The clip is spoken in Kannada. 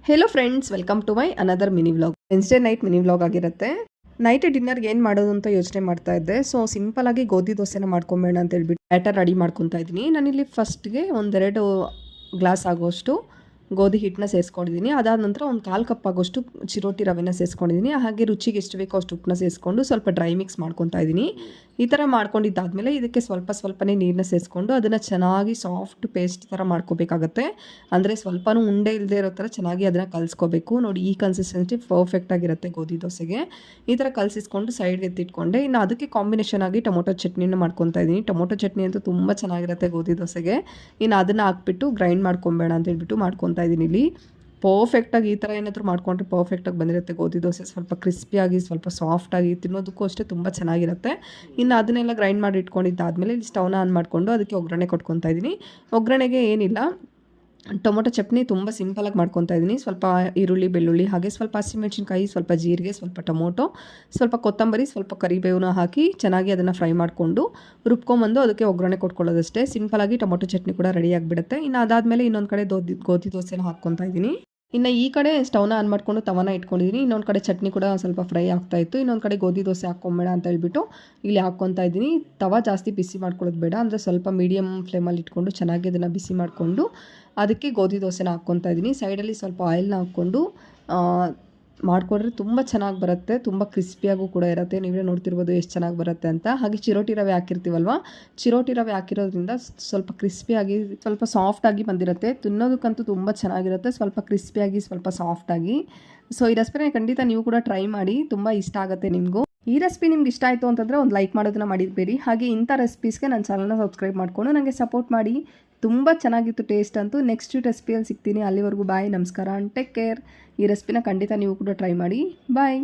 Hello friends, welcome to my another mini vlog. Wednesday night mini vlog ಆಗಿರುತ್ತೆ. ನೈಟ್ ಡಿನ್ನರ್ಗೆ ಏನು ಮಾಡೋದು ಅಂತ ಯೋಚನೆ ಮಾಡ್ತಾ ಇದ್ದೆ. ಸೊ ಸಿಂಪಲ್ ಆಗಿ ಗೋಧಿ ದೋಸೆನ ಮಾಡ್ಕೊಂಬೇಡ ಅಂತ ಹೇಳ್ಬಿಟ್ಟು ಬ್ಯಾಟರ್ ರೆಡಿ ಮಾಡ್ಕೊತಾ ಇದ್ದೀನಿ. ನಾನಿಲ್ಲಿ ಫಸ್ಟ್ಗೆ ಒಂದೆರಡು ಗ್ಲಾಸ್ ಆಗೋಷ್ಟು ಗೋಧಿ ಹಿಟ್ಟನ್ನ ಸೇರಿಸ್ಕೊಂಡಿದ್ದೀನಿ. ಅದಾದ ನಂತರ ಒಂದು 1/4 ಕಪ್ ಆಗೋಷ್ಟು ಚಿರೋಟಿ ರವೆನ ಸೇರಿಸ್ಕೊಂಡಿದ್ದೀನಿ. ಹಾಗೆ ರುಚಿಗೆ ಎಷ್ಟು ಬೇಕೋ ಅಷ್ಟು ಉಪ್ಪನ್ನ ಸೇರಿಸ್ಕೊಂಡು ಸ್ವಲ್ಪ ಡ್ರೈ ಮಿಕ್ಸ್ ಮಾಡ್ಕೊತಾ ಇದ್ದೀನಿ. ಈ ಥರ ಮಾಡ್ಕೊಂಡಿದ್ದಾದಮೇಲೆ ಇದಕ್ಕೆ ಸ್ವಲ್ಪನೇ ನೀರನ್ನ ಸೇರಿಸ್ಕೊಂಡು ಅದನ್ನು ಚೆನ್ನಾಗಿ ಸಾಫ್ಟ್ ಪೇಸ್ಟ್ ಥರ ಮಾಡ್ಕೋಬೇಕಾಗತ್ತೆ. ಅಂದರೆ ಸ್ವಲ್ಪನೂ ಉಂಡೆ ಇಲ್ಲದೆ ಇರೋ ಥರ ಚೆನ್ನಾಗಿ ಅದನ್ನು ಕಲಿಸ್ಕೋಬೇಕು. ನೋಡಿ, ಈ ಕನ್ಸಿಸ್ಟೆನ್ಸಿ ಪರ್ಫೆಕ್ಟಾಗಿರುತ್ತೆ ಗೋಧಿ ದೋಸೆಗೆ. ಈ ಥರ ಕಲಸಿಸ್ಕೊಂಡು ಸೈಡ್ಗೆ ಎತ್ತಿಟ್ಕೊಂಡೆ. ಇನ್ನು ಅದಕ್ಕೆ ಕಾಂಬಿನೇಷನ್ ಆಗಿ ಟೊಮೊಟೊ ಚಟ್ನಿನ ಮಾಡ್ಕೊತಾ ಇದ್ದೀನಿ. ಟೊಮೊಟೊ ಚಟ್ನಿ ಅಂತೂ ತುಂಬ ಚೆನ್ನಾಗಿರುತ್ತೆ ಗೋಧಿ ದೋಸೆಗೆ. ಇನ್ನು ಅದನ್ನು ಹಾಕ್ಬಿಟ್ಟು ಗ್ರೈಂಡ್ ಮಾಡ್ಕೊಬೇಡ ಅಂತ ಹೇಳ್ಬಿಟ್ಟು ಮಾಡ್ಕೊತಾ ಇದ್ದೀನಿ. ಇಲ್ಲಿ ಪರ್ಫೆಕ್ಟಾಗಿ ಈ ಥರ ಏನಾದರೂ ಮಾಡ್ಕೊಂಡ್ರೆ ಪರ್ಫೆಕ್ಟಾಗಿ ಬಂದಿರುತ್ತೆ ಗೋಧಿ ದೋಸೆ. ಸ್ವಲ್ಪ ಕ್ರಿಸ್ಪಿಯಾಗಿ, ಸ್ವಲ್ಪ ಸಾಫ್ಟಾಗಿ, ತಿನ್ನೋದಕ್ಕೂ ಅಷ್ಟೇ ತುಂಬ ಚೆನ್ನಾಗಿರುತ್ತೆ. ಇನ್ನು ಅದನ್ನೆಲ್ಲ ಗ್ರೈಂಡ್ ಮಾಡಿ ಇಟ್ಕೊಂಡಿದ್ದಾದಮೇಲೆ ಇಲ್ಲಿ ಸ್ಟವ್ನ ಆನ್ ಮಾಡಿಕೊಂಡು ಅದಕ್ಕೆ ಒಗ್ಗರಣೆ ಕೊಟ್ಕೊತಾ ಇದ್ದೀನಿ. ಒಗ್ಗರಣೆಗೆ ಏನಿಲ್ಲ, ಟೊಮೊಟೊ ಚಟ್ನಿ ತುಂಬ ಸಿಂಪಲಾಗಿ ಮಾಡ್ಕೊತಾ ಇದ್ದೀನಿ. ಸ್ವಲ್ಪ ಈರುಳ್ಳಿ, ಬೆಳ್ಳುಳ್ಳಿ, ಹಾಗೆ ಸ್ವಲ್ಪ ಹಸಿಮೆಣಸಿನ್ಕಾಯಿ, ಸ್ವಲ್ಪ ಜೀರಿಗೆ, ಸ್ವಲ್ಪ ಟೊಮೊಟೊ, ಸ್ವಲ್ಪ ಕೊತ್ತಂಬರಿ, ಸ್ವಲ್ಪ ಕರಿಬೇವನ್ನ ಹಾಕಿ ಚೆನ್ನಾಗಿ ಅದನ್ನು ಫ್ರೈ ಮಾಡಿಕೊಂಡು ರುಬ್ಕೊಂಬಂದು ಅದಕ್ಕೆ ಒಗ್ಗರಣೆ ಕೊಟ್ಕೊಳ್ಳೋದಷ್ಟೇ. ಸಿಂಪಲಾಗಿ ಟೊಮೊಟೊ ಚಟ್ನಿ ಕೂಡ ರೆಡಿ ಆಗಿಬಿಡುತ್ತೆ. ಇನ್ನು ಅದಾದಮೇಲೆ ಇನ್ನೊಂದು ಕಡೆ ಗೋಧಿ ದೋಸೆನ ಹಾಕ್ಕೊತಾ ಇದ್ದೀನಿ. ಇನ್ನು ಈ ಕಡೆ ಸ್ಟವ್ನ ಆನ್ ಮಾಡಿಕೊಂಡು ತವನ ಇಟ್ಕೊಂಡಿದ್ದೀನಿ. ಇನ್ನೊಂದು ಕಡೆ ಚಟ್ನಿ ಕೂಡ ಸ್ವಲ್ಪ ಫ್ರೈ ಆಗ್ತಾಯಿತ್ತು. ಇನ್ನೊಂದು ಕಡೆ ಗೋಧಿ ದೋಸೆ ಹಾಕ್ಕೊಂಬೇಡ ಅಂತ ಹೇಳ್ಬಿಟ್ಟು ಇಲ್ಲಿ ಹಾಕ್ಕೊತಾ ಇದ್ದೀನಿ. ತವ ಜಾಸ್ತಿ ಬಿಸಿ ಮಾಡ್ಕೊಳ್ಳೋದು ಬೇಡ, ಅಂದರೆ ಸ್ವಲ್ಪ ಮೀಡಿಯಮ್ ಫ್ಲೇಮಲ್ಲಿ ಇಟ್ಕೊಂಡು ಚೆನ್ನಾಗಿ ಅದನ್ನು ಬಿಸಿ ಮಾಡಿಕೊಂಡು ಅದಕ್ಕೆ ಗೋಧಿ ದೋಸೆನ ಹಾಕ್ಕೊತಾ ಇದ್ದೀನಿ. ಸೈಡಲ್ಲಿ ಸ್ವಲ್ಪ ಆಯಿಲ್ನ ಹಾಕ್ಕೊಂಡು ಮಾಡಿಕೊಂಡ್ರೆ ತುಂಬ ಚೆನ್ನಾಗಿ ಬರುತ್ತೆ. ತುಂಬ ಕ್ರಿಸ್ಪಿಯಾಗೂ ಕೂಡ ಇರುತ್ತೆ. ನೀವೇ ನೋಡ್ತಿರ್ಬೋದು ಎಷ್ಟು ಚೆನ್ನಾಗಿ ಬರುತ್ತೆ ಅಂತ. ಹಾಗೆ ಚಿರೋಟಿ ರವೆ ಹಾಕಿರ್ತೀವಲ್ವ, ಚಿರೋಟಿ ರವೆ ಹಾಕಿರೋದ್ರಿಂದ ಸ್ವಲ್ಪ ಕ್ರಿಸ್ಪಿಯಾಗಿ, ಸ್ವಲ್ಪ ಸಾಫ್ಟಾಗಿ ಬಂದಿರುತ್ತೆ. ತಿನ್ನೋದಕ್ಕಂತೂ ತುಂಬ ಚೆನ್ನಾಗಿರುತ್ತೆ. ಸ್ವಲ್ಪ ಕ್ರಿಸ್ಪಿಯಾಗಿ, ಸ್ವಲ್ಪ ಸಾಫ್ಟಾಗಿ. ಸೊ ಈ ರೆಸಿಪಿನ ಖಂಡಿತ ನೀವು ಕೂಡ ಟ್ರೈ ಮಾಡಿ, ತುಂಬ ಇಷ್ಟ ಆಗುತ್ತೆ ನಿಮಗೂ. ಈ ರೆಸಿಪಿ ನಿಮ್ಗೆ ಇಷ್ಟ ಆಯಿತು ಅಂತಂದರೆ ಒಂದು ಲೈಕ್ ಮಾಡೋದನ್ನ ಮಾಡಿರಬೇಡಿ. ಹಾಗೆ ಇಂಥ ರೆಸಿಪೀಸ್ಗೆ ನನ್ನ ಚಾನಲ್ನ ಸಬ್ಸ್ಕ್ರೈಬ್ ಮಾಡಿಕೊಂಡು ನನಗೆ ಸಪೋರ್ಟ್ ಮಾಡಿ. ತುಂಬ ಚೆನ್ನಾಗಿತ್ತು ಟೇಸ್ಟ್ ಅಂತೂ. ನೆಕ್ಸ್ಟ್ ರೆಸಿಪಿಯಲ್ಲಿ ಸಿಗ್ತೀನಿ. ಅಲ್ಲಿವರೆಗೂ ಬಾಯ್, ನಮಸ್ಕಾರ, ಟೇಕ್ ಕೇರ್. ಈ ರೆಸಿಪಿನ ಖಂಡಿತ ನೀವು ಕೂಡ ಟ್ರೈ ಮಾಡಿ. ಬಾಯ್.